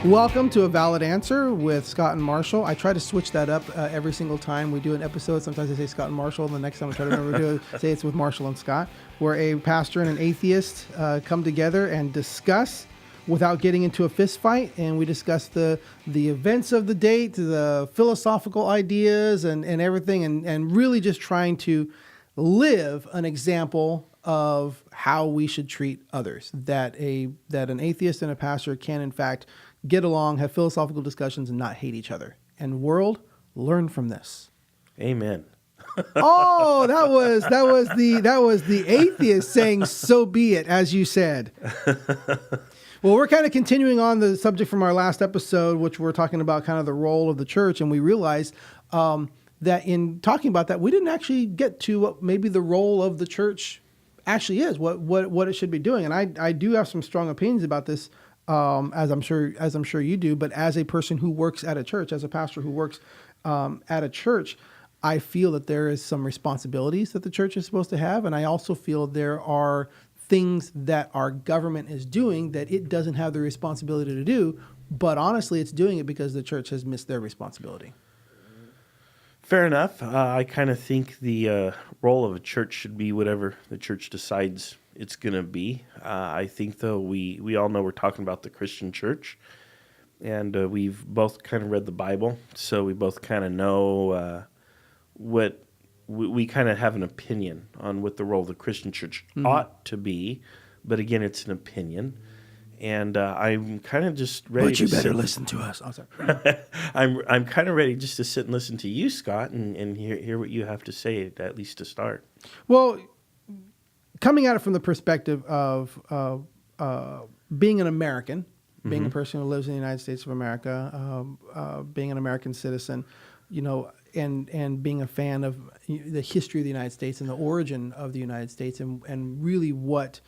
Welcome to A Valid Answer with Scott and Marshall. I try to switch that up every single time we do an episode. Sometimes I say Scott and Marshall, and the next time I try to remember to say it's with Marshall and Scott, where a pastor and an atheist come together and discuss without getting into a fist fight, and we discuss the events of the date, the philosophical ideas, and everything, and really just trying to live an example of how we should treat others. That an atheist and a pastor can, in fact, get along, have philosophical discussions, and not hate each other. And world, learn from this. Amen. Oh, that was the atheist saying, "So be it," as you said. Well, we're kind of continuing on the subject from our last episode, which we're talking about kind of the role of the church, and we realized that in talking about that, we didn't actually get to what maybe the role of the church actually is, what it should be doing. And I do have some strong opinions about this. As I'm sure you do, but as a person who works at a church, as a pastor who works at a church, I feel that there is some responsibilities that the church is supposed to have, and I also feel there are things that our government is doing that it doesn't have the responsibility to do, but honestly, it's doing it because the church has missed their responsibility. Fair enough. I kind of think the role of a church should be whatever the church decides it's going to be. I think, though, we all know we're talking about the Christian church, and we've both kind of read the Bible, so we both kind of know what we kind of have an opinion on what the role of the Christian church ought to be, but again, it's an opinion. And I'm kind of just ready. But you better listen to us. Oh, sorry. I'm kind of ready just to sit and listen to you, Scott, and hear what you have to say, at least to start. Well, coming at it from the perspective of being an American, being a person who lives in the United States of America, being an American citizen, and being a fan of the history of the United States and the origin of the United States, and really what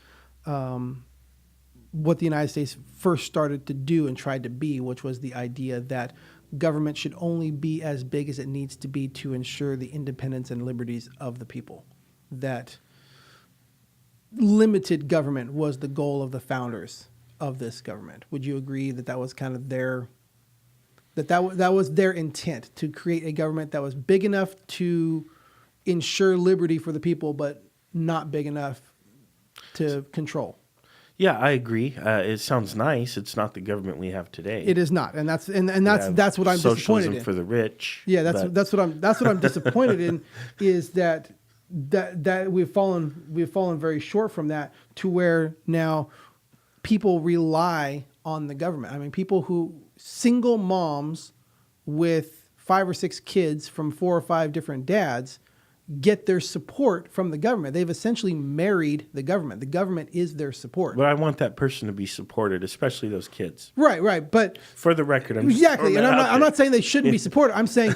the United States first started to do and tried to be, which was the idea that government should only be as big as it needs to be to ensure the independence and liberties of the people. That limited government was the goal of the founders of this government. Would you agree that was kind of that was their intent, to create a government that was big enough to ensure liberty for the people, but not big enough to control? Yeah, I agree. It sounds nice. It's not the government we have today. It is not, and that's what I'm disappointed socialism in. for the rich. Yeah, that's what I'm disappointed in, is that we've fallen very short from that, to where now people rely on the government. I mean, single moms with 5 or 6 kids from 4 or 5 different dads get their support from the government. They've essentially married the government. The government is their support. But I want that person to be supported, especially those kids. Right. But for the record, exactly, and I'm not saying they shouldn't be supported. I'm saying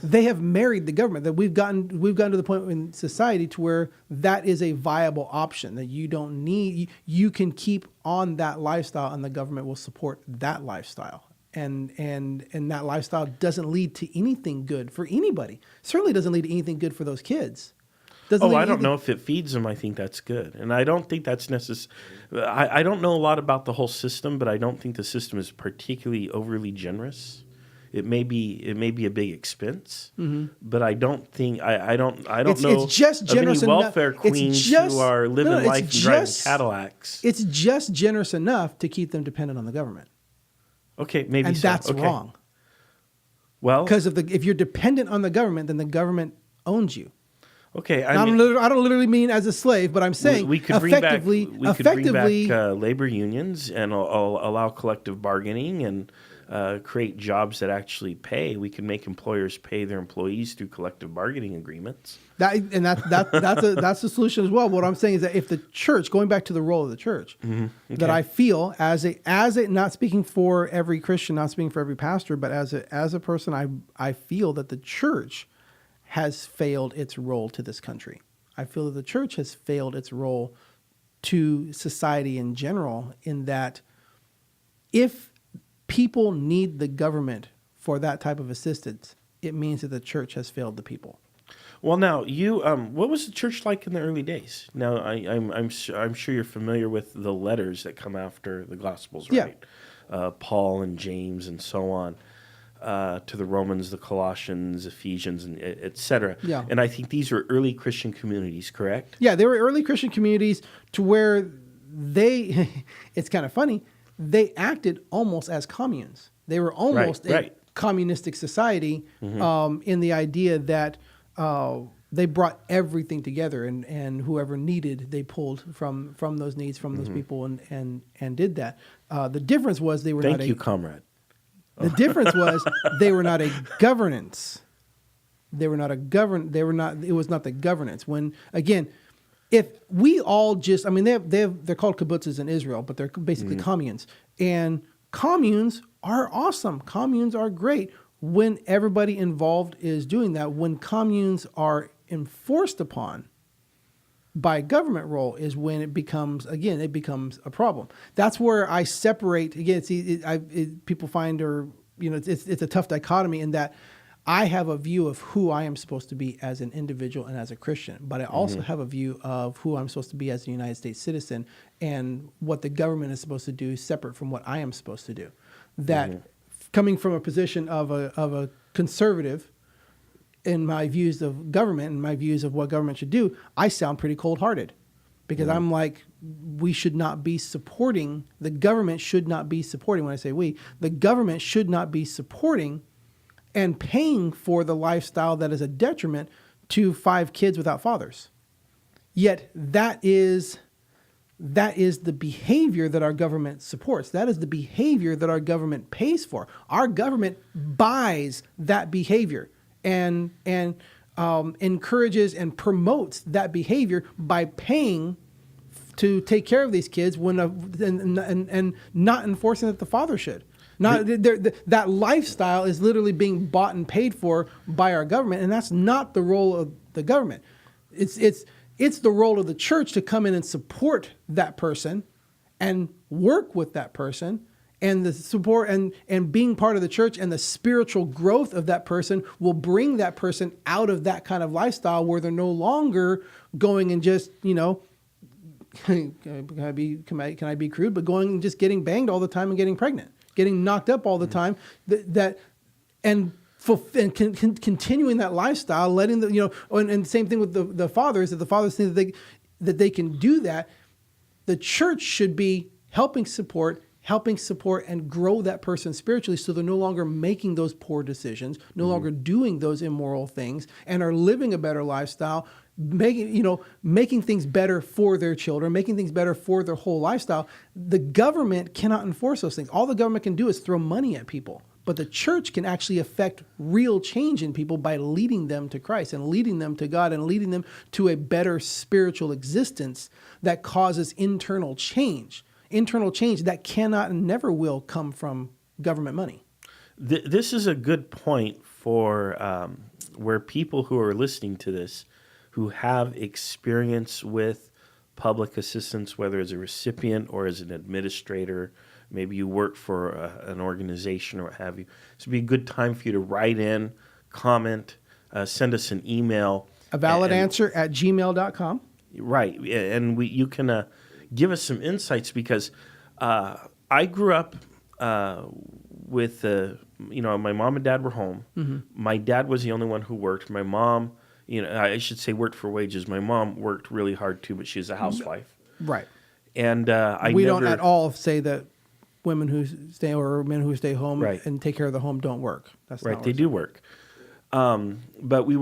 they have married the government. That we've gotten to the point in society to where that is a viable option. That you can keep on that lifestyle, and the government will support that lifestyle. And that lifestyle doesn't lead to anything good for anybody. Certainly doesn't lead to anything good for those kids. I don't know if it feeds them. I think that's good. And I don't think that's necessary. I don't know a lot about the whole system, but I don't think the system is particularly overly generous. It may be a big expense, but I don't think I don't know it's just generous of any welfare enough. queens who are living life and driving Cadillacs. It's just generous enough to keep them dependent on the government. Okay, maybe and so. That's okay. wrong. Well, because if you're dependent on the government, then the government owns you. Okay, I don't literally mean as a slave, but I'm saying we could bring back labor unions and allow collective bargaining and create jobs that actually pay. We can make employers pay their employees through collective bargaining agreements. That's a solution as well. What I'm saying is that if the church, going back to the role of the church, that I feel as a not speaking for every Christian, not speaking for every pastor, but as a person, I feel that the church has failed its role to this country. I feel that the church has failed its role to society in general, in that if people need the government for that type of assistance, it means that the church has failed the people. Well, now you, what was the church like in the early days? Now I'm sure you're familiar with the letters that come after the Gospels, right? Paul and James and so on, to the Romans, the Colossians, Ephesians, and et cetera. Yeah. And I think these are early Christian communities, correct? Yeah, they were early Christian communities to where they, it's kind of funny, they acted almost as communes. They were almost a communistic society, in the idea that they brought everything together, and whoever needed, they pulled from those needs, from those people, and did that. The difference was they were Thank you, comrade. The difference was they were not a governance. They were not a They were not. It was not the governance. When again, if we all just, I mean, they're called kibbutzes in Israel, but they're basically communes. And communes are awesome. Communes are great when everybody involved is doing that. When communes are enforced upon by government role is when it becomes a problem. That's where I separate. Again, people find, or it's a tough dichotomy in that I have a view of who I am supposed to be as an individual and as a Christian, but I also have a view of who I'm supposed to be as a United States citizen and what the government is supposed to do separate from what I am supposed to do. That coming from a position of a conservative in my views of government and my views of what government should do, I sound pretty cold-hearted because I'm like, we should not be supporting, the government should not be supporting, when I say we, the government should not be supporting and paying for the lifestyle that is a detriment to 5 kids without fathers. Yet that is the behavior that our government supports. That is the behavior that our government pays for. Our government buys that behavior and encourages and promotes that behavior by paying to take care of these kids and not enforcing that the father should. That lifestyle is literally being bought and paid for by our government, and that's not the role of the government. It's the role of the church to come in and support that person and work with that person, and the support and being part of the church and the spiritual growth of that person will bring that person out of that kind of lifestyle where they're no longer going and just, can I be crude, but going and just getting banged all the time and getting pregnant, getting knocked up all the time, continuing that lifestyle, letting and same thing with the fathers, that the fathers think that they can do that. The church should be helping support and grow that person spiritually, so they're no longer making those poor decisions, no longer doing those immoral things, and are living a better lifestyle, making things better for their children, making things better for their whole lifestyle. The government cannot enforce those things. All the government can do is throw money at people. But the church can actually affect real change in people by leading them to Christ and leading them to God and leading them to a better spiritual existence that causes internal change that cannot and never will come from government money. This is a good point for where people who are listening to this, who have experience with public assistance, whether as a recipient or as an administrator, maybe you work for an organization or what have you. This would be a good time for you to write in, comment, send us an email. A valid answer at gmail.com. Right. And you can give us some insights, because I grew up with, my mom and dad were home. My dad was the only one who worked. My mom, I should say worked for wages. My mom worked really hard too, but she was a housewife. Right. And we don't at all say that women who stay or men who stay home and take care of the home don't work. That's right. They do work. But we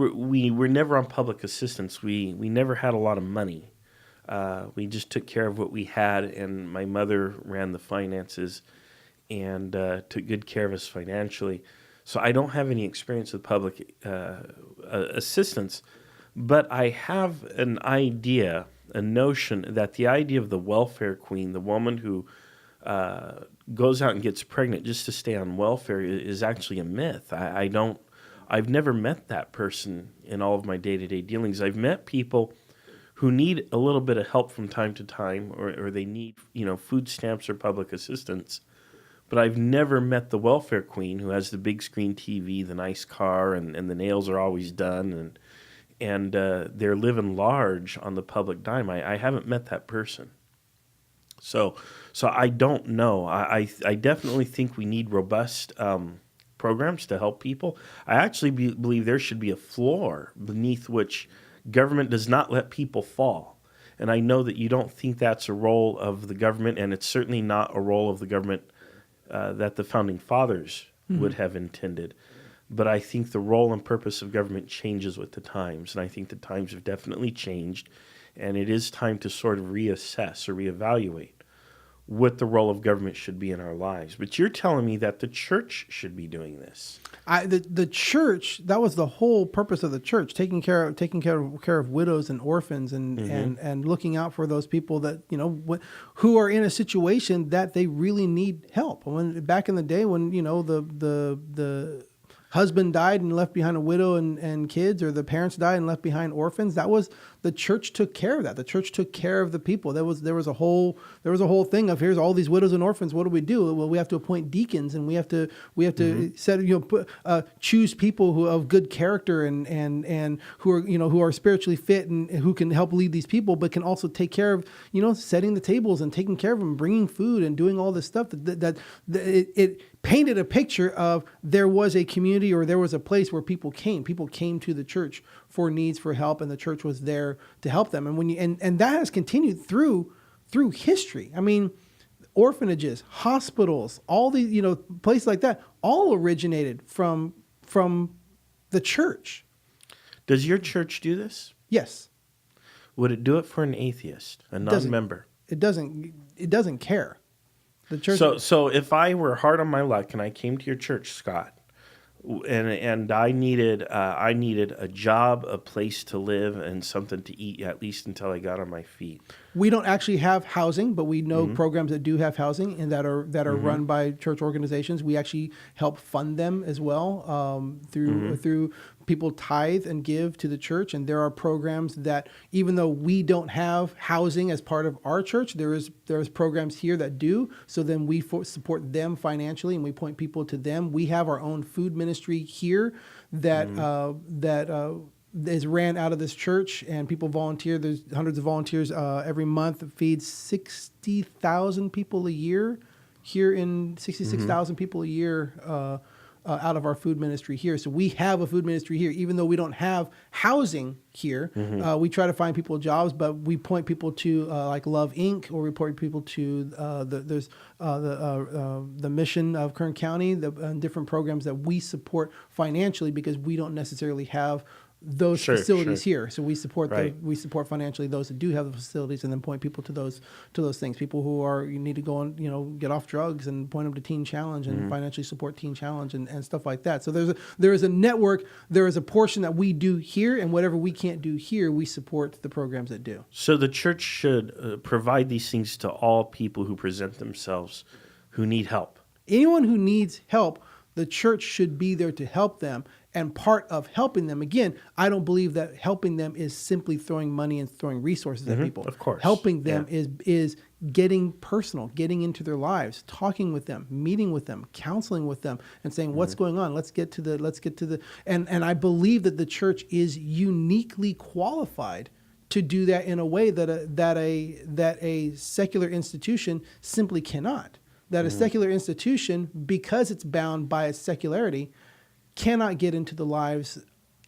were never on public assistance. We never had a lot of money. We just took care of what we had, and my mother ran the finances and took good care of us financially. So I don't have any experience with public assistance, but I have an idea, a notion that the idea of the welfare queen, the woman who goes out and gets pregnant just to stay on welfare, is actually a myth. I've never met that person in all of my day-to-day dealings. I've met people who need a little bit of help from time to time, or they need, food stamps or public assistance. But I've never met the welfare queen who has the big screen TV, the nice car, and the nails are always done, and they're living large on the public dime. I haven't met that person. So I don't know. I definitely think we need robust programs to help people. I actually believe there should be a floor beneath which government does not let people fall. And I know that you don't think that's a role of the government, and it's certainly not a role of the government that the founding fathers would have intended. But I think the role and purpose of government changes with the times, and I think the times have definitely changed, and it is time to sort of reassess or reevaluate what the role of government should be in our lives. But you're telling me that the church should be doing this. The church, that was the whole purpose of the church, taking care of widows and orphans and looking out for those people that, who are in a situation that they really need help. When back in the day when, the husband died and left behind a widow and kids, or the parents died and left behind orphans, that was the church took care of that. The church took care of the people. There was a whole thing of, here's all these widows and orphans. What do? Well, we have to appoint deacons, and we have to set choose people who of good character and who are spiritually fit and who can help lead these people, but can also take care of setting the tables and taking care of them, bringing food and doing all this stuff that it painted a picture of there was a community or there was a place where people came to the church for needs, for help, and the church was there to help them. And and that has continued through history. I mean, orphanages, hospitals, all these places like that, all originated from the church. Does your church do this? Yes. Would it do it for an atheist, a non-member? It doesn't care. The church. So if I were hard on my luck and I came to your church, Scott, and I needed a job, a place to live, and something to eat, at least until I got on my feet. We don't actually have housing, but we know programs that do have housing and that are run by church organizations. We actually help fund them as well through people tithe and give to the church. And there are programs that, even though we don't have housing as part of our church, there's programs here that do. So then we support them financially, and we point people to them. We have our own food ministry here that is ran out of this church, and people volunteer. There's hundreds of volunteers every month. It feeds 60,000 people a year here 66,000 people a year out of our food ministry here. So we have a food ministry here, even though we don't have housing here. We try to find people jobs, but we point people to like Love Inc., or we point people to the mission of Kern County, different programs that we support financially, because we don't necessarily have those facilities here. So we support we support financially those that do have the facilities, and then point people to those things. People who you need to go and get off drugs, and point them to Teen Challenge and financially support Teen Challenge and stuff like that. So there is a network, there is a portion that we do here, and whatever we can't do here, we support the programs that do. So the church should provide these things to all people who present themselves who need help. Anyone who needs help, the church should be there to help them. And part of helping them, again, I don't believe that helping them is simply throwing money and throwing resources at people. Of course. Helping them is getting personal, getting into their lives, talking with them, meeting with them, counseling with them, and saying, what's going on? Let's get to the and I believe that the church is uniquely qualified to do that in a way that a secular institution simply cannot. That a secular institution, because it's bound by its secularity, cannot get into the lives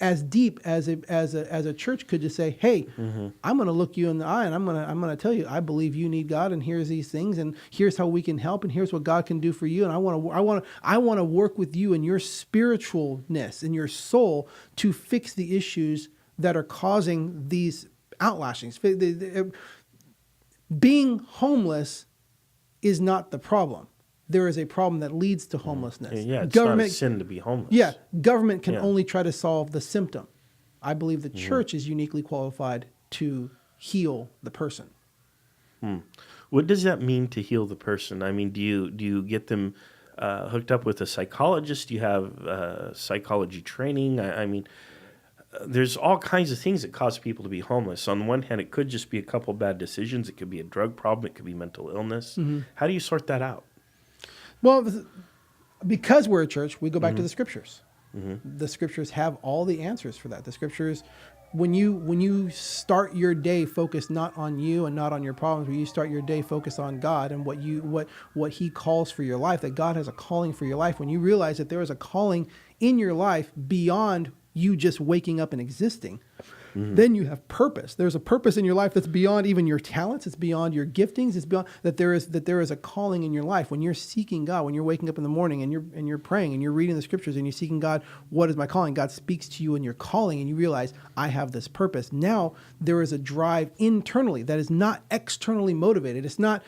as deep as a church could just say, hey, I'm going to look you in the eye, and I'm going to tell you, I believe you need God, and here's these things, and here's how we can help, and here's what God can do for you, and I want to work with you in your spiritualness, in your soul, to fix the issues that are causing these outlashings. Being homeless is not the problem. There is a problem that leads to homelessness. Yeah, it's not a sin to be homeless. Yeah, government can only try to solve the symptom. I believe the church is uniquely qualified to heal the person. What does that mean, to heal the person? I mean, do you get them hooked up with a psychologist? Do you have psychology training? I mean, there's all kinds of things that cause people to be homeless. On the one hand, it could just be a couple bad decisions. It could be a drug problem. It could be mental illness. How do you sort that out? Well, because we're a church, we go back to the scriptures. The scriptures have all the answers for that. The scriptures when you start your day focused not on you and not on your problems, when you start your day focused on God and what He calls for your life, that God has a calling for your life, when you realize that there is a calling in your life beyond you just waking up and existing, then you have purpose. There's a purpose in your life that's beyond even your talents. It's beyond your giftings. It's beyond that. There is a calling in your life. When you're seeking God, when you're waking up in the morning and you're praying and you're reading the scriptures and you're seeking God, what is my calling? God speaks to you in your calling and you realize, I have this purpose. Now there is a drive internally that is not externally motivated. It's not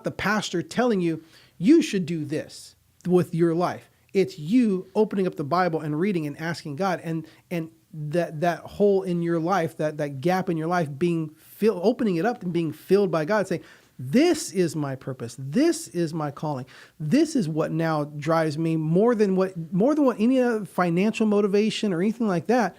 the pastor telling you, you should do this with your life. It's you opening up the Bible and reading and asking God, and that hole in your life, that gap in your life, opening it up and being filled by God, saying, this is my purpose. This is my calling. This is what now drives me more than what any other financial motivation or anything like that.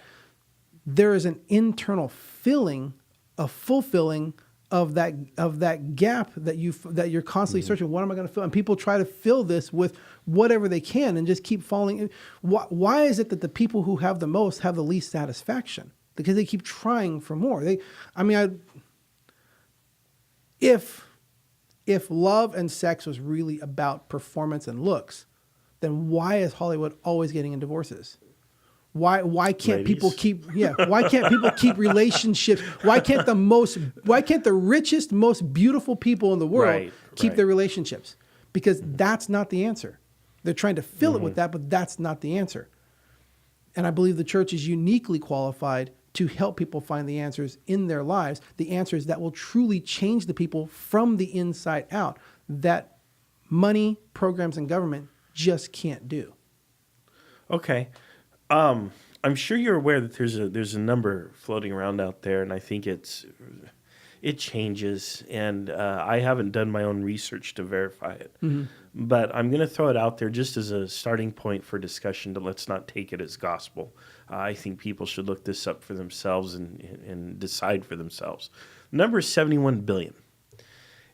There is an internal filling, a fulfilling of that gap that you're constantly searching. What am I going to fill? And people try to fill this with whatever they can and just keep falling. Why is it that the people who have the most have the least satisfaction? Because they keep trying for more. If love and sex was really about performance and looks, then why is Hollywood always getting in divorces? Why can't people keep relationships? Why can't the richest, most beautiful people in the world keep their relationships? Because that's not the answer. They're trying to fill it with that, but that's not the answer. And I believe the church is uniquely qualified to help people find the answers in their lives, the answers that will truly change the people from the inside out, that money, programs, and government just can't do. Okay. I'm sure you're aware that there's a number floating around out there, and I think it changes. And I haven't done my own research to verify it, but I'm going to throw it out there just as a starting point for discussion. To let's not take it as gospel. I think people should look this up for themselves and decide for themselves. The number is 71 billion,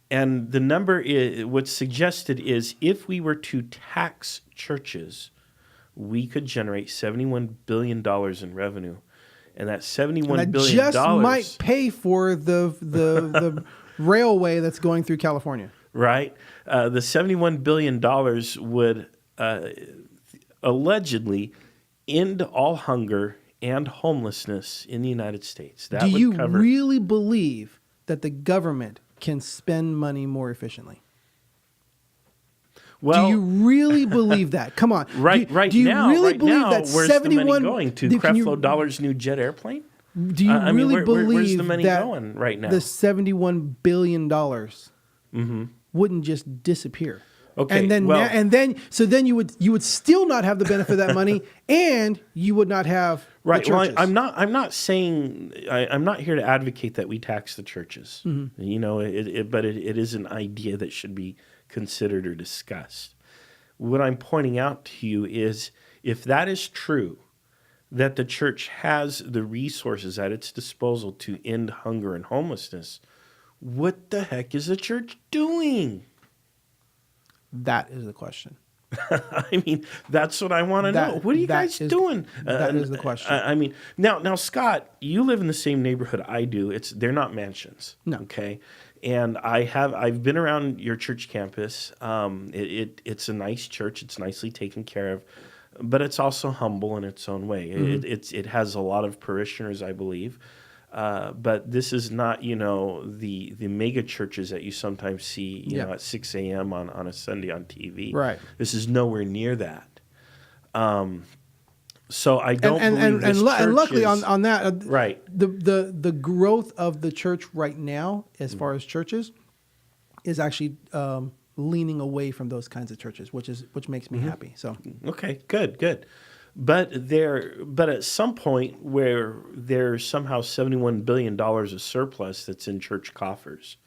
and the number what's suggested is if we were to tax churches, we could generate $71 billion in revenue. And that $71 billion just might pay for the railway that's going through California. Right. The $71 billion would allegedly end all hunger and homelessness in the United States. Do you really believe that the government can spend money more efficiently? Well, do you really believe that? Come on. Do you really believe that where's 71 the money going to? Creflo Dollar's new jet airplane? Do you really believe where's the money that going right now? The $71 billion wouldn't just disappear? Okay, and then you would still not have the benefit of that money, and you would not have the churches. Well, I'm not saying I'm not here to advocate that we tax the churches. You know, but it is an idea that should be considered or discussed. What I'm pointing out to you is, if that is true, that the church has the resources at its disposal to end hunger and homelessness, what the heck is the church doing? That is the question. I mean, that's what I want to know. What are you guys doing? That is the question. I mean, now, Scott, you live in the same neighborhood I do. They're not mansions. No. Okay. And I've been around your church campus. It's a nice church. It's nicely taken care of, but it's also humble in its own way. It has a lot of parishioners, I believe. But this is not, the mega churches that you sometimes see, at 6 a.m. on a Sunday on TV. Right. This is nowhere near that. So I don't believe this church and luckily is, on that, right. The growth of the church right now, as far as churches, is actually leaning away from those kinds of churches, which makes me happy. So okay, good. But at some point where there's somehow $71 billion of surplus that's in church coffers,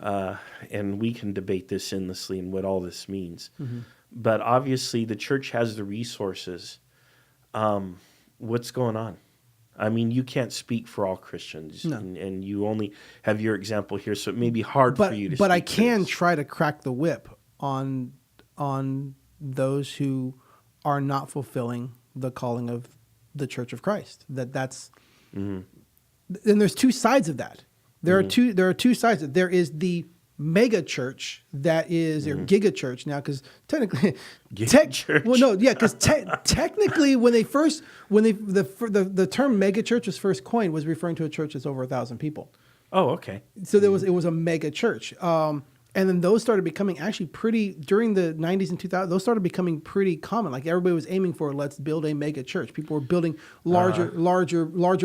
and we can debate this endlessly and what all this means. But obviously the church has the resources. What's going on? I mean, you can't speak for all Christians, no. and you only have your example here, so it may be hard for you to. But speak I can this. try to crack the whip on those who are not fulfilling the calling of the Church of Christ. That's And there's two sides of that. There are two sides. There is the mega church that is or giga church now, because technically Church. well, no, yeah, because technically when the term mega church was first coined, was referring to a church that's over 1,000 people. Oh, okay. So it was a mega church. And then those started becoming actually pretty, during the 90s and 2000s, those started becoming pretty common. Like everybody was aiming for, let's build a mega church. People were building larger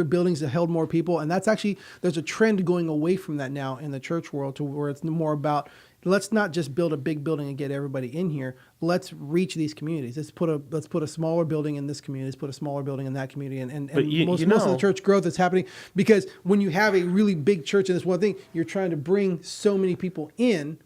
buildings that held more people. And that's actually, there's a trend going away from that now in the church world to where it's more about, let's not just build a big building and get everybody in here. Let's reach these communities. Let's put a smaller building in this community. Let's put a smaller building in that community. And most of the church growth is happening because when you have a really big church, and this one thing, you're trying to bring so many people in,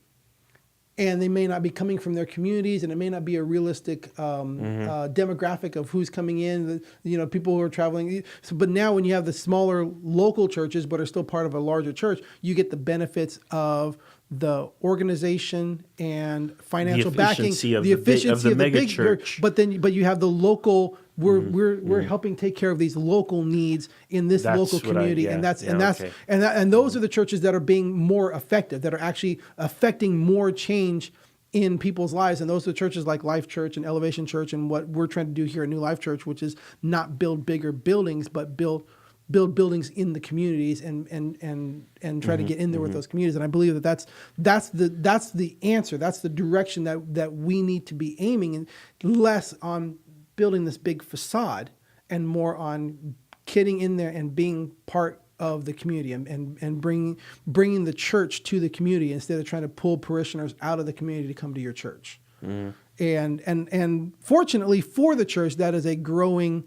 and they may not be coming from their communities, and it may not be a realistic demographic of who's coming in, people who are traveling. So, but now when you have the smaller local churches, but are still part of a larger church, you get the benefits of the organization and financial backing, the efficiency of the big church. But you have the local. We're helping take care of these local needs in this local community, and those are the churches that are being more effective, that are actually affecting more change in people's lives. And those are the churches like Life Church and Elevation Church, and what we're trying to do here at New Life Church, which is not build bigger buildings, but build buildings in the communities and try to get in there with those communities. And I believe that's the answer. That's the direction that we need to be aiming in, less on building this big facade and more on getting in there and being part of the community and bringing the church to the community instead of trying to pull parishioners out of the community to come to your church. And fortunately for the church, that is a growing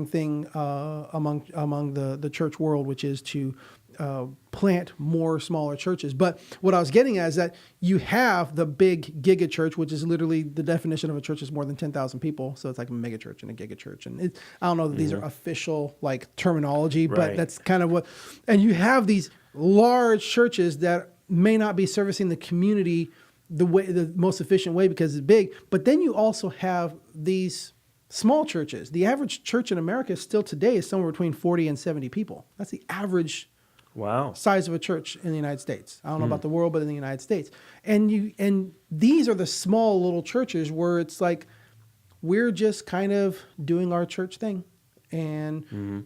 thing among the church world, which is to plant more smaller churches. But what I was getting at is that you have the big giga church, which is literally the definition of a church is more than 10,000 people. So it's like a mega church and a giga church. And I don't know that these are official like terminology, but that's kind of what. And you have these large churches that may not be servicing the community the most efficient way because it's big. But then you also have these small churches. The average church in America still today is somewhere between 40 and 70 people. That's the average size of a church in the United States. I don't know about the world, but in the United States. And these are the small little churches where it's like we're just kind of doing our church thing. And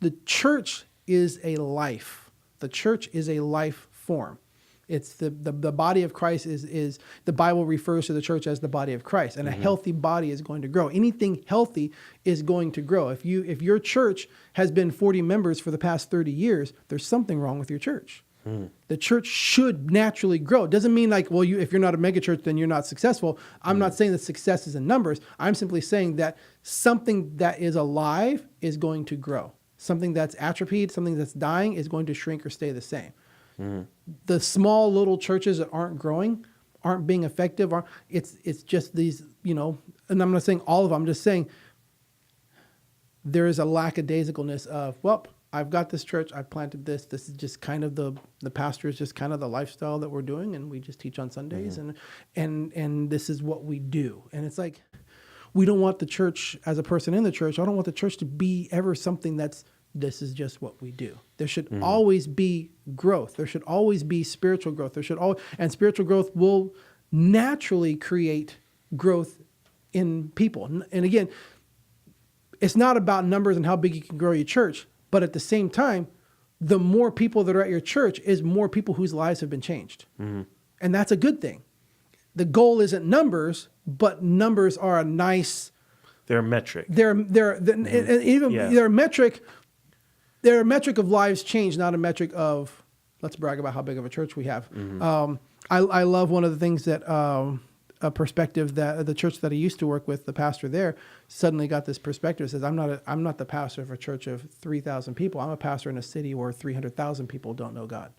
the church is a life. The church is a life form. It's the body of Christ is the Bible refers to the church as the body of Christ, and a healthy body is going to grow. Anything healthy is going to grow. If your church has been 40 members for the past 30 years, there's something wrong with your church. The church should naturally grow. It doesn't mean like, well, if you're not a megachurch, then you're not successful. I'm not saying that success is in numbers. I'm simply saying that something that is alive is going to grow. Something that's atrophied, something that's dying is going to shrink or stay the same. The small little churches that aren't growing, aren't being effective, it's just these, and I'm not saying all of them, I'm just saying there is a lackadaisicalness of, well, I've got this church, I've planted this is just kind of the pastor is just kind of the lifestyle that we're doing, and we just teach on Sundays, and this is what we do. And it's like, we don't want the church, as a person in the church, I don't want the church to be ever something this is just what we do. There should always be growth. There should always be spiritual growth. And spiritual growth will naturally create growth in people. And again, it's not about numbers and how big you can grow your church, but at the same time, the more people that are at your church is more people whose lives have been changed. And that's a good thing. The goal isn't numbers, but numbers are a nice... They're a metric. They're a metric... They're a metric of lives changed, not a metric of, let's brag about how big of a church we have. I love one of the things that, a perspective that the church that I used to work with, the pastor there, suddenly got this perspective. Says, I'm not the pastor of a church of 3,000 people. I'm a pastor in a city where 300,000 people don't know God.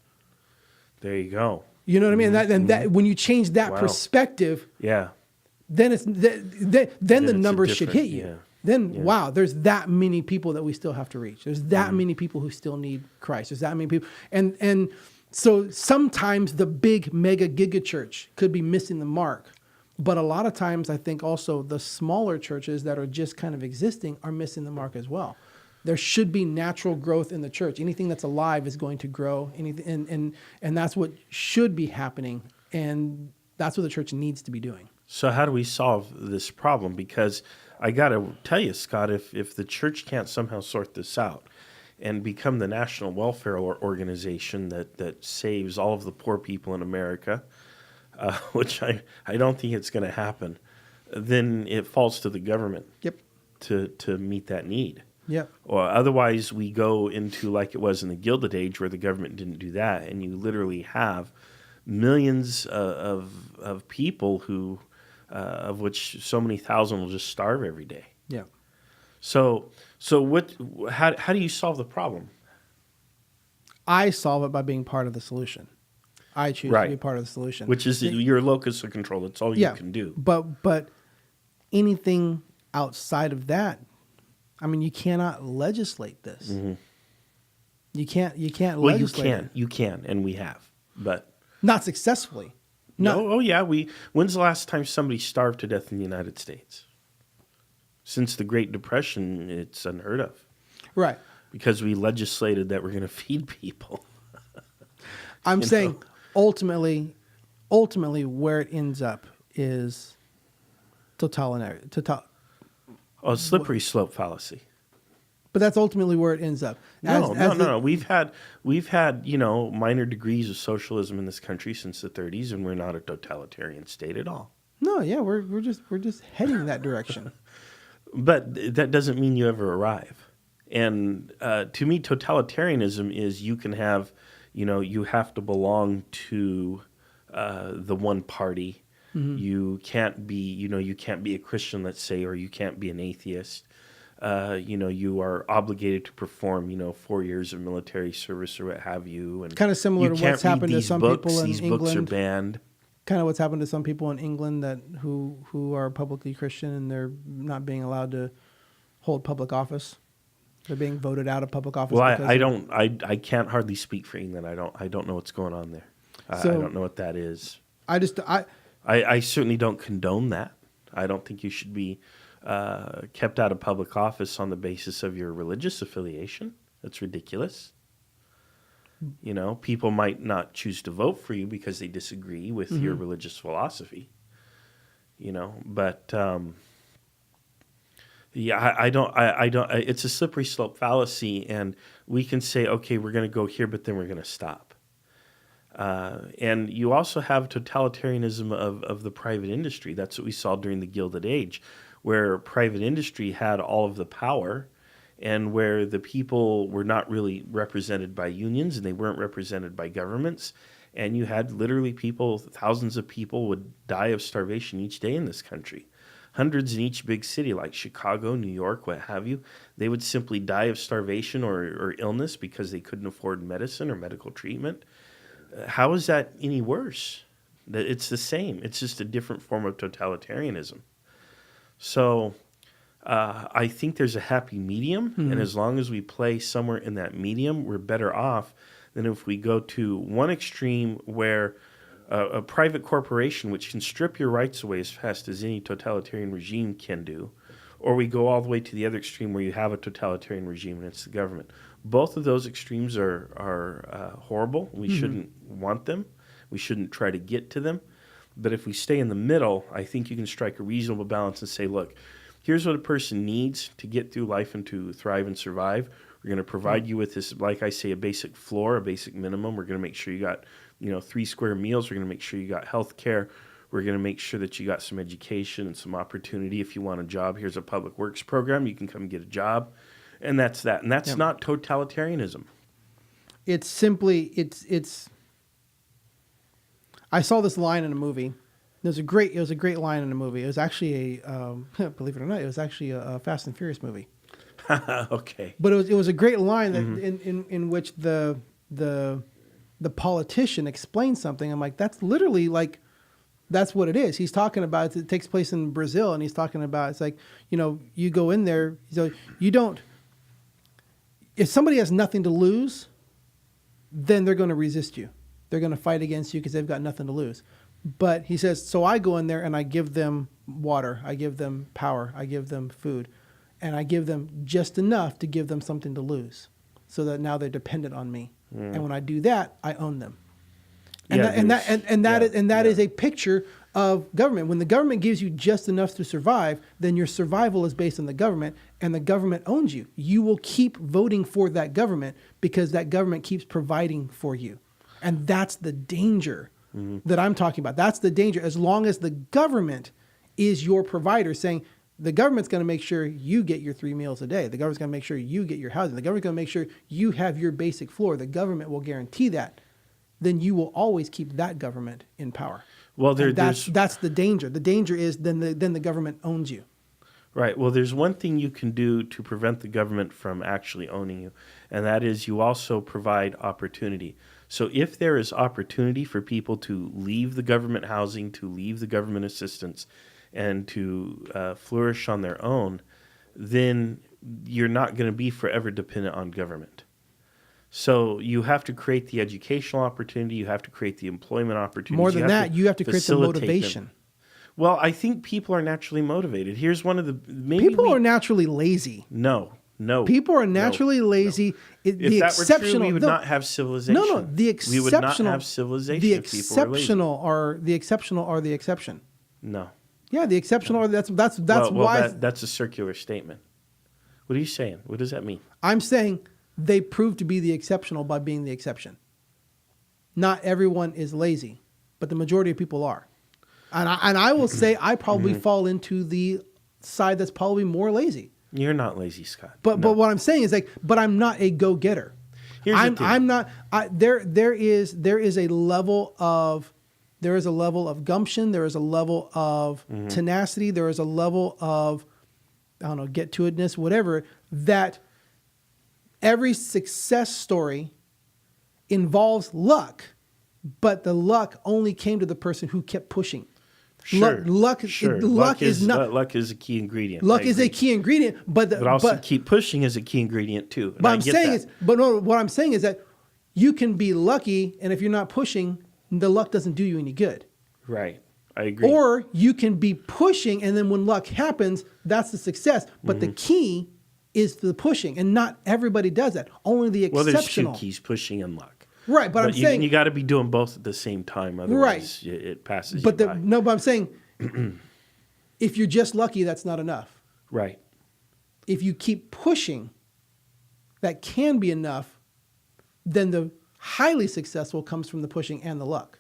There you go. You know what I mean? And that when you change that perspective, then the numbers should hit you. Wow, there's that many people that we still have to reach. There's that many people who still need Christ. There's that many people. And so sometimes the big mega giga church could be missing the mark. But a lot of times I think also the smaller churches that are just kind of existing are missing the mark as well. There should be natural growth in the church. Anything that's alive is going to grow. Anything, and that's what should be happening. And that's what the church needs to be doing. So how do we solve this problem? Because I got to tell you, Scott, if the church can't somehow sort this out and become the national welfare organization that saves all of the poor people in America, which I don't think it's going to happen, then it falls to the government Yep. to meet that need. Yep. Or otherwise we go into like it was in the Gilded Age where the government didn't do that, and you literally have millions of people who, of which so many thousand will just starve every day. Yeah. So how do you solve the problem? I solve it by being part of the solution. I choose to be part of the solution. Which is your locus of control. That's all you can do. But anything outside of that, I mean, you cannot legislate this. Mm-hmm. You can't Well, legislate it. you can, and we have, but Not successfully. no. Oh yeah, when's the last time somebody starved to death in the United States? Since the Great Depression, it's unheard of. Right. Because we legislated that we're going to feed people. I'm saying ultimately where it ends up is totalitarian. Oh, slippery slope fallacy. But that's ultimately where it ends up. No. We've had minor degrees of socialism in this country since the 30s, and we're not a totalitarian state at all. No, yeah, we're just heading that direction. But that doesn't mean you ever arrive. And to me, totalitarianism is you can have, you have to belong to the one party. Mm-hmm. You can't be, you can't be a Christian, let's say, or you can't be an atheist. You are obligated to perform, 4 years of military service or what have you. And kind of similar to what's happened to some people in These England. books are banned. Kind of what's happened to some people in England who are publicly Christian and they're not being allowed to hold public office. They're being voted out of public office. Well, I can't hardly speak for England. I don't know what's going on there. I don't know what that is. I certainly don't condone that. I don't think you should be kept out of public office on the basis of your religious affiliation. That's ridiculous. People might not choose to vote for you because they disagree with your religious philosophy. But I don't. It's a slippery slope fallacy, and we can say, okay, we're going to go here, but then we're going to stop. And you also have totalitarianism of the private industry. That's what we saw during the Gilded Age, where private industry had all of the power and where the people were not really represented by unions and they weren't represented by governments. And you had literally thousands of people would die of starvation each day in this country. Hundreds in each big city like Chicago, New York, what have you. They would simply die of starvation or illness because they couldn't afford medicine or medical treatment. How is that any worse? It's the same. It's just a different form of totalitarianism. So I think there's a happy medium, and as long as we play somewhere in that medium, we're better off than if we go to one extreme where a private corporation, which can strip your rights away as fast as any totalitarian regime can do, or we go all the way to the other extreme where you have a totalitarian regime and it's the government. Both of those extremes are horrible. We shouldn't want them. We shouldn't try to get to them. But if we stay in the middle, I think you can strike a reasonable balance and say, look, here's what a person needs to get through life and to thrive and survive. We're going to provide you with this, like I say, a basic floor, a basic minimum. We're going to make sure you got 3 square meals. We're going to make sure you got health care. We're going to make sure that you got some education and some opportunity. If you want a job, here's a public works program. You can come get a job. And that's that. And that's not totalitarianism. It's simply, I saw this line in a movie. It was a great line in a movie. It was actually believe it or not, it was actually a Fast and Furious movie. Okay. But it was a great line that in which the politician explained something. I'm like, that's literally like, that's what it is. He's talking about, it takes place in Brazil, and he's talking about, it's like, you go in there, so you don't, if somebody has nothing to lose, then they're going to resist you. They're going to fight against you because they've got nothing to lose. But he says, so I go in there and I give them water, I give them power, I give them food. and I give them just enough to give them something to lose, so that now they're dependent on me. And when I do that, I own them. And that is a picture of government. When the government gives you just enough to survive, then your survival is based on the government, and the government owns you. You will keep voting for that government because that government keeps providing for you. And that's the danger that I'm talking about. That's the danger. As long as the government is your provider, saying the government's going to make sure you get your 3 meals a day. The government's going to make sure you get your housing. The government's going to make sure you have your basic floor. The government will guarantee that. Then you will always keep that government in power. Well, that's the danger. The danger is then the government owns you. Right. Well, there's one thing you can do to prevent the government from actually owning you, and that is you also provide opportunity. So if there is opportunity for people to leave the government housing, to leave the government assistance, and to flourish on their own, then you're not going to be forever dependent on government. So you have to create the educational opportunity. You have to create the employment opportunity. More than that, you have to create the motivation. Well, I think people are naturally motivated. Here's one of the people are naturally lazy. No. People are naturally lazy. If that were true, we would not have civilization. No. The exceptional. We would not have civilization. The if people were lazy. the exceptional are the exception. No. Yeah, the exceptional are that's why that's a circular statement. What are you saying? What does that mean? I'm saying they prove to be the exceptional by being the exception. Not everyone is lazy, but the majority of people are. And I will say I probably fall into the side that's probably more lazy. You're not lazy, Scott. But what I'm saying is but I'm not a go-getter. I'm not. There is a level of gumption. There is a level of tenacity. There is a level of get-to-itness, whatever, that every success story involves luck, but the luck only came to the person who kept pushing. Sure. Luck is a key ingredient. Luck is a key ingredient, but keep pushing is a key ingredient too. What I'm saying is that you can be lucky, and if you're not pushing, the luck doesn't do you any good. Right. I agree. Or you can be pushing, and then when luck happens, that's the success. But the key is the pushing, and not everybody does that. Only the exceptional. Well, there's 2 keys: pushing and luck. Right, but I'm saying you got to be doing both at the same time, otherwise it passes you by. But I'm saying if you're just lucky, that's not enough. Right. If you keep pushing, that can be enough. Then the highly successful comes from the pushing and the luck.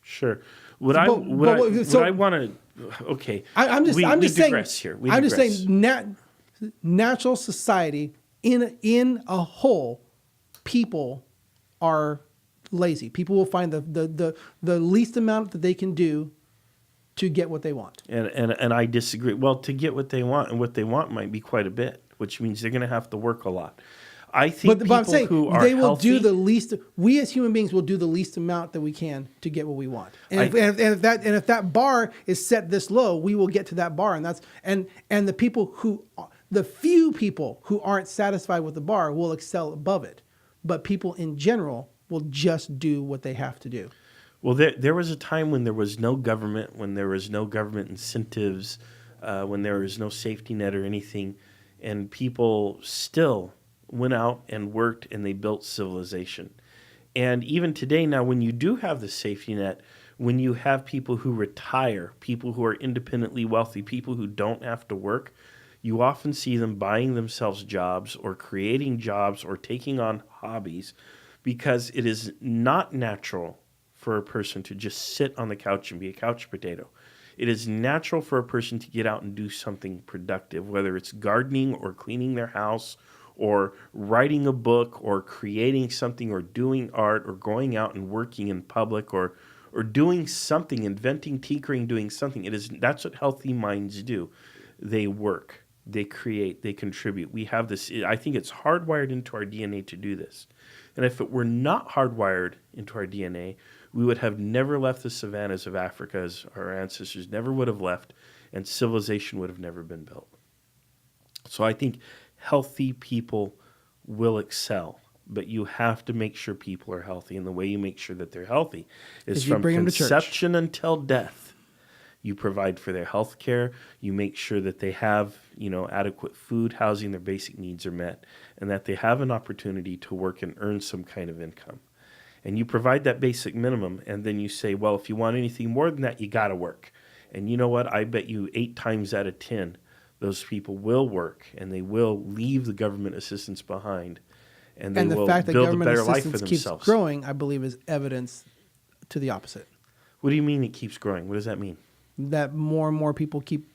Sure. I want to. Okay. I'm just digress saying. Here. I'm just saying. Natural society in a whole, people are lazy. People will find the least amount that they can do to get what they want. And I disagree. Well, to get what they want, and what they want might be quite a bit, which means they're going to have to work a lot. I think but I'm saying who are they will healthy, do the least. We as human beings will do the least amount that we can to get what we want. And if that bar is set this low, we will get to that bar. And the few people who aren't satisfied with the bar will excel above it. But people in general will just do what they have to do. Well, there was a time when there was no government, when there was no government incentives, when there was no safety net or anything, and people still went out and worked and they built civilization. And even today now, when you do have the safety net, when you have people who retire, people who are independently wealthy, people who don't have to work, you often see them buying themselves jobs or creating jobs or taking on hobbies, because it is not natural for a person to just sit on the couch and be a couch potato. It is natural for a person to get out and do something productive, whether it's gardening or cleaning their house or writing a book or creating something or doing art or going out and working in public or doing something, inventing, tinkering, doing something. That's what healthy minds do. They work, they create, they contribute. We have this, I think it's hardwired into our DNA to do this. And if it were not hardwired into our DNA, we would have never left the savannas of Africa, as our ancestors never would have left, and civilization would have never been built. So I think healthy people will excel, but you have to make sure people are healthy. And the way you make sure that they're healthy is from conception until death. You provide for their health care. You make sure that they have, adequate food, housing, their basic needs are met, and that they have an opportunity to work and earn some kind of income. And you provide that basic minimum, and then you say, well, if you want anything more than that, you got to work. And you know what? I bet you 8 times out of 10, those people will work, and they will leave the government assistance behind, and they will fact that build a government better life for assistance keeps themselves. growing, I believe, is evidence to the opposite. What do you mean it keeps growing? What does that mean? That more and more people keep...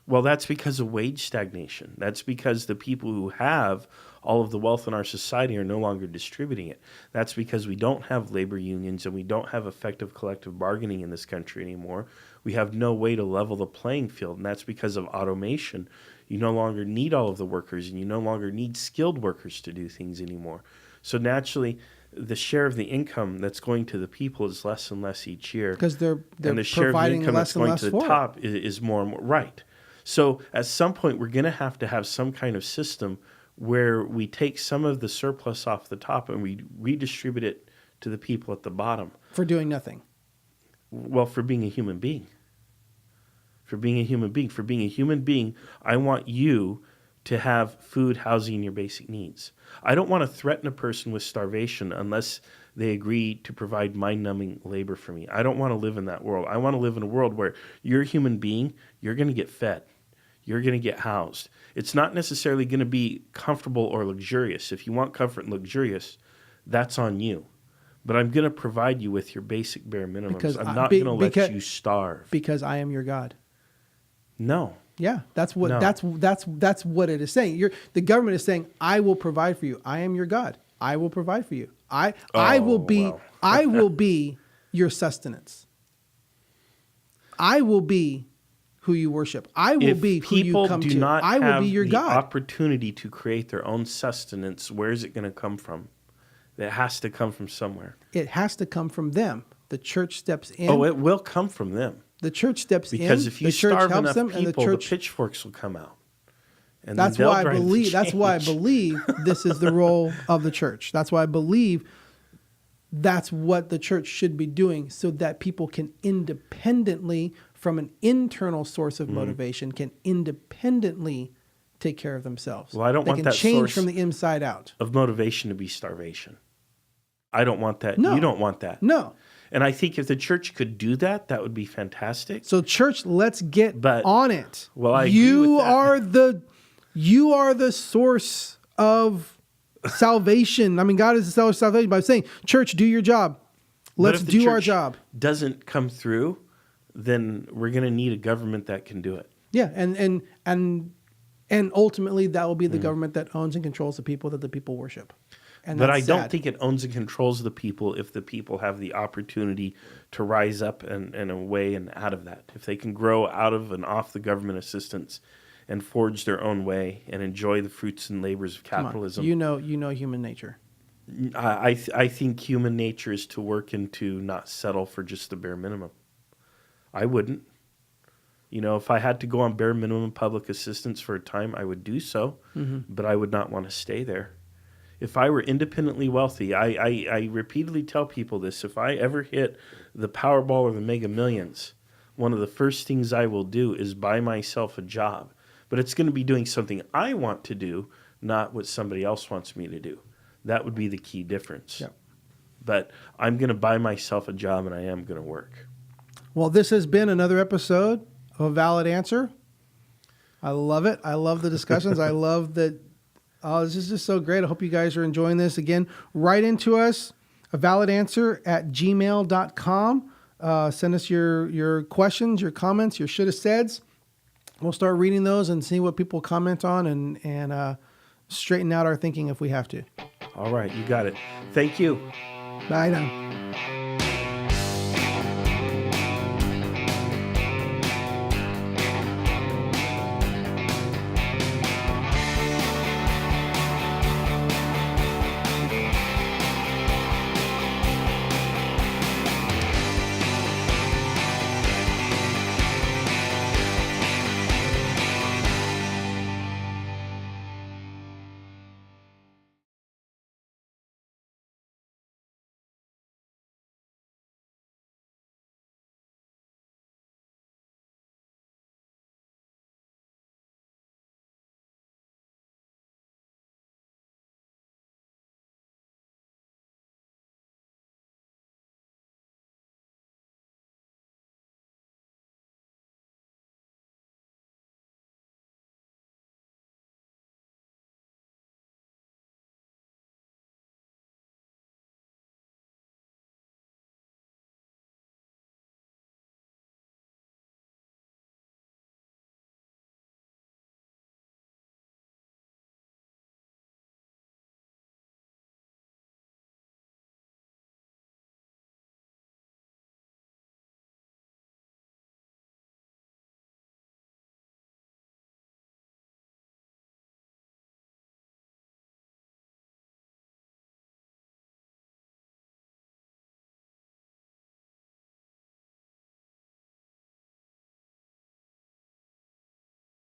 Well, that's because of wage stagnation. That's because the people who have all of the wealth in our society are no longer distributing it. That's because we don't have labor unions and we don't have effective collective bargaining in this country anymore. We have no way to level the playing field, and that's because of automation. You no longer need all of the workers, and you no longer need skilled workers to do things anymore. So naturally, the share of the income that's going to the people is less and less each year. Because they're and the share of the providing income less that's and going less to the for it. top is more and more. Right. So at some point, we're going to have some kind of system where we take some of the surplus off the top and we redistribute it to the people at the bottom. For doing nothing. Well, for being a human being. For being a human being, I want you to have food, housing, and your basic needs. I don't want to threaten a person with starvation unless they agree to provide mind-numbing labor for me. I don't want to live in that world. I want to live in a world where you're a human being, you're going to get fed. You're going to get housed. It's not necessarily going to be comfortable or luxurious. If you want comfort and luxurious, that's on you. But I'm going to provide you with your basic bare minimums. Because I'm not going to let you starve. Because I am your God. No. Yeah, that's what No. that's what it is saying. The government is saying, I will provide for you. I am your God. I will provide for you. I will be wow. I will be your sustenance. I will be who you worship. I will be who you come to. I will be your If people do not have God. the opportunity to create their own sustenance, where is it going to come from? It has to come from somewhere. It has to come from them. The church steps in. Oh, it will come from them. The church steps in. Because if you the church starve helps enough them, and people, the the church. pitchforks will come out. And That's then they'll why I drive the believe. That's why I change. believe this is the role of the church. That's why I believe that's what the church should be doing, so that people can independently, from an internal source of motivation, can independently take care of themselves. Well, I don't they want can that change source from the inside out. of motivation to be starvation. I don't want that. No. You don't want that. No. And I think if the church could do that, that would be fantastic. So church, let's get But- on it. well, I agree with that. You are the source of salvation. I mean, God is the source of salvation. But I'm saying, church, do your job. But Let's if the do our church job. doesn't come through, then we're going to need a government that can do it. Yeah, and ultimately that will be the government that owns and controls the people that the people worship. And But I that's don't sad. think it owns and controls the people if the people have the opportunity to rise up and away and out of that. If they can grow out of and off the government assistance and forge their own way and enjoy the fruits and labors of Come on. capitalism. You know human nature. I think human nature is to work and to not settle for just the bare minimum. I wouldn't. If I had to go on bare minimum public assistance for a time, I would do so, but I would not want to stay there. If I were independently wealthy, I repeatedly tell people this, if I ever hit the Powerball or the Mega Millions, one of the first things I will do is buy myself a job. But it's going to be doing something I want to do, not what somebody else wants me to do. That would be the key difference. Yep. But I'm going to buy myself a job and I am going to work. Well, this has been another episode of A Valid Answer. I love it. I love the discussions. I love that. Oh, this is just so great. I hope you guys are enjoying this. Again, write into us, avalidanswer@gmail.com. Send us your questions, your comments, your shoulda said's. We'll start reading those and see what people comment on and straighten out our thinking if we have to. All right, you got it. Thank you. Bye now.